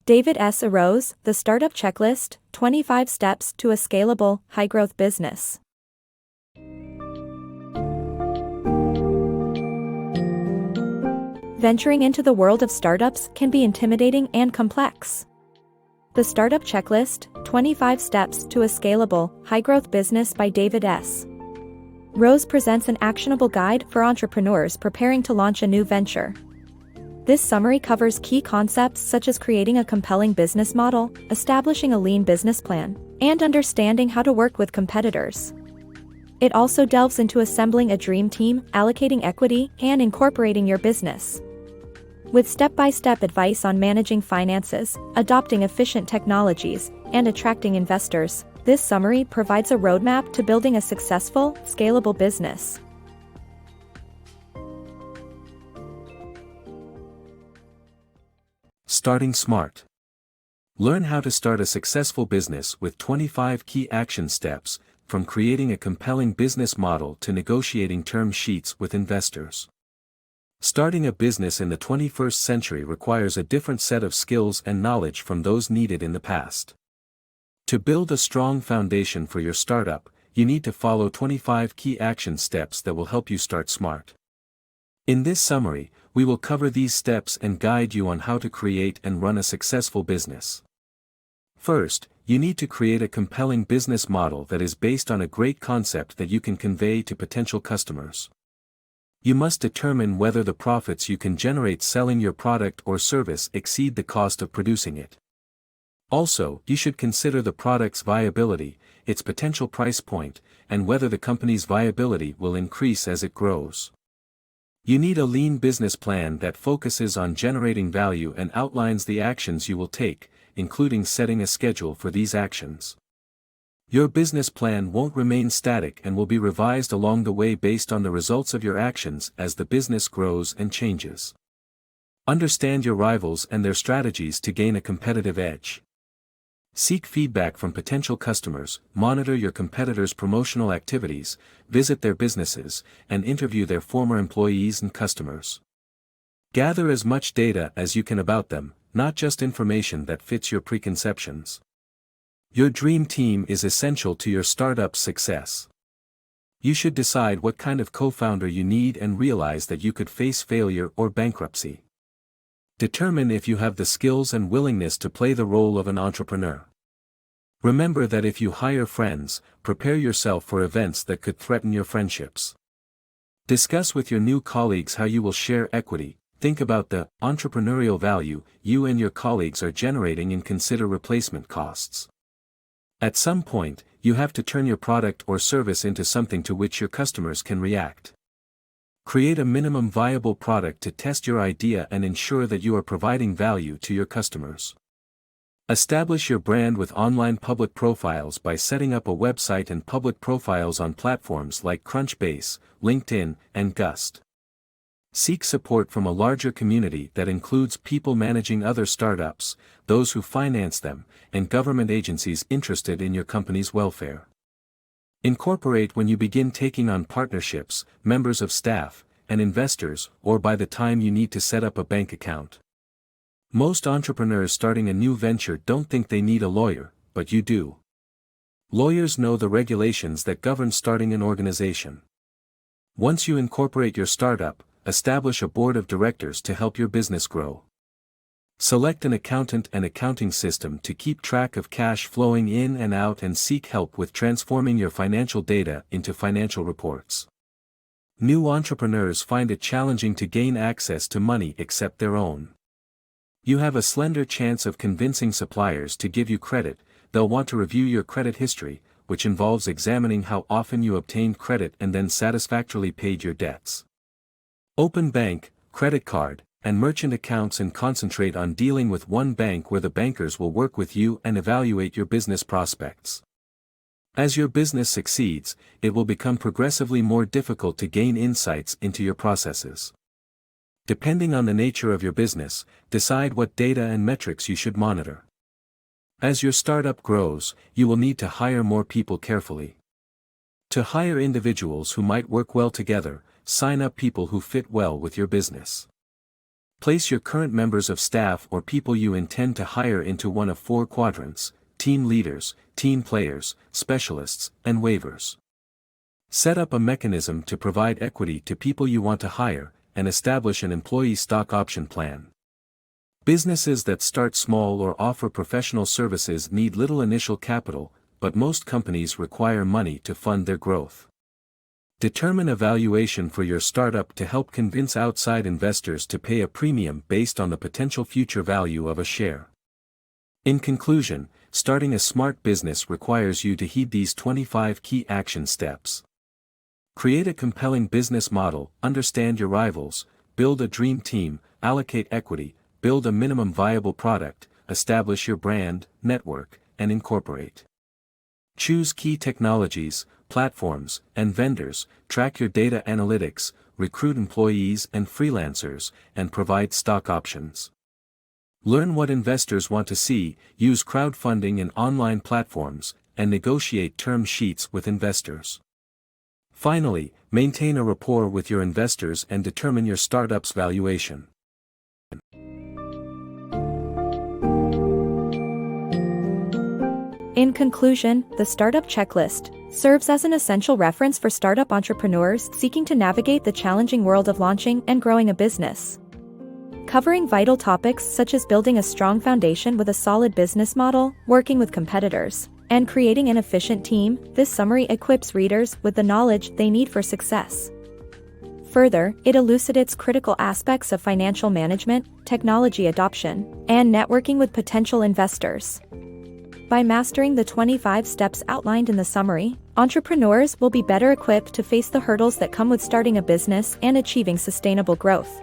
DavidSRose, The Startup Checklist, 25 Steps to a Scalable, High-Growth Business. Venturing into the world of startups can be intimidating and complex. The Startup Checklist, 25 Steps to a Scalable, High-Growth Business by DavidSRose presents an actionable guide for entrepreneurs preparing to launch a new venture. This summary covers key concepts such as creating a compelling business model, establishing a lean business plan, and understanding how to work with competitors. It also delves into assembling a dream team, allocating equity, and incorporating your business. With step-by-step advice on managing finances, adopting efficient technologies, and attracting investors, this summary provides a roadmap to building a successful, scalable business. Starting smart. Learn how to start a successful business with 25 key action steps, from creating a compelling business model to negotiating term sheets with investors. Starting a business in the 21st century requires a different set of skills and knowledge from those needed in the past. To build a strong foundation for your startup, you need to follow 25 key action steps that will help you start smart. In this summary, we will cover these steps and guide you on how to create and run a successful business. First, you need to create a compelling business model that is based on a great concept that you can convey to potential customers. You must determine whether the profits you can generate selling your product or service exceed the cost of producing it. Also, you should consider the product's viability, its potential price point, and whether the company's viability will increase as it grows. You need a lean business plan that focuses on generating value and outlines the actions you will take, including setting a schedule for these actions. Your business plan won't remain static and will be revised along the way based on the results of your actions as the business grows and changes. Understand your rivals and their strategies to gain a competitive edge. Seek feedback from potential customers, monitor your competitors' promotional activities, visit their businesses, and interview their former employees and customers. Gather as much data as you can about them, not just information that fits your preconceptions. Your dream team is essential to your startup's success. You should decide what kind of co-founder you need and realize that you could face failure or bankruptcy. Determine if you have the skills and willingness to play the role of an entrepreneur. Remember that if you hire friends, prepare yourself for events that could threaten your friendships. Discuss with your new colleagues how you will share equity, think about the entrepreneurial value you and your colleagues are generating and consider replacement costs. At some point, you have to turn your product or service into something to which your customers can react. Create a minimum viable product to test your idea and ensure that you are providing value to your customers. Establish your brand with online public profiles by setting up a website and public profiles on platforms like Crunchbase, LinkedIn, and Gust. Seek support from a larger community that includes people managing other startups, those who finance them, and government agencies interested in your company's welfare. Incorporate when you begin taking on partnerships, members of staff, and investors, or by the time you need to set up a bank account. Most entrepreneurs starting a new venture don't think they need a lawyer, but you do. Lawyers know the regulations that govern starting an organization. Once you incorporate your startup, establish a board of directors to help your business grow. Select an accountant and accounting system to keep track of cash flowing in and out and seek help with transforming your financial data into financial reports. New entrepreneurs find it challenging to gain access to money except their own. You have a slender chance of convincing suppliers to give you credit. They'll want to review your credit history, which involves examining how often you obtained credit and then satisfactorily paid your debts. Open bank, credit card, and merchant accounts and concentrate on dealing with one bank where the bankers will work with you and evaluate your business prospects. As your business succeeds, it will become progressively more difficult to gain insights into your processes. Depending on the nature of your business, decide what data and metrics you should monitor. As your startup grows, you will need to hire more people carefully. To hire individuals who might work well together, sign up people who fit well with your business. Place your current members of staff or people you intend to hire into one of 4 quadrants: team leaders, team players, specialists, and waivers. Set up a mechanism to provide equity to people you want to hire, and establish an employee stock option plan. Businesses that start small or offer professional services need little initial capital, but most companies require money to fund their growth. Determine a valuation for your startup to help convince outside investors to pay a premium based on the potential future value of a share. In conclusion, starting a smart business requires you to heed these 25 key action steps. Create a compelling business model, understand your rivals, build a dream team, allocate equity, build a minimum viable product, establish your brand, network, and incorporate. Choose key technologies, platforms, and vendors, track your data analytics, recruit employees and freelancers, and provide stock options. Learn what investors want to see, use crowdfunding and online platforms, and negotiate term sheets with investors. Finally, maintain a rapport with your investors and determine your startup's valuation. In conclusion, the Startup Checklist serves as an essential reference for startup entrepreneurs seeking to navigate the challenging world of launching and growing a business. Covering vital topics such as building a strong foundation with a solid business model, working with competitors, and creating an efficient team, this summary equips readers with the knowledge they need for success. Further, it elucidates critical aspects of financial management, technology adoption, and networking with potential investors. By mastering the 25 steps outlined in the summary, entrepreneurs will be better equipped to face the hurdles that come with starting a business and achieving sustainable growth.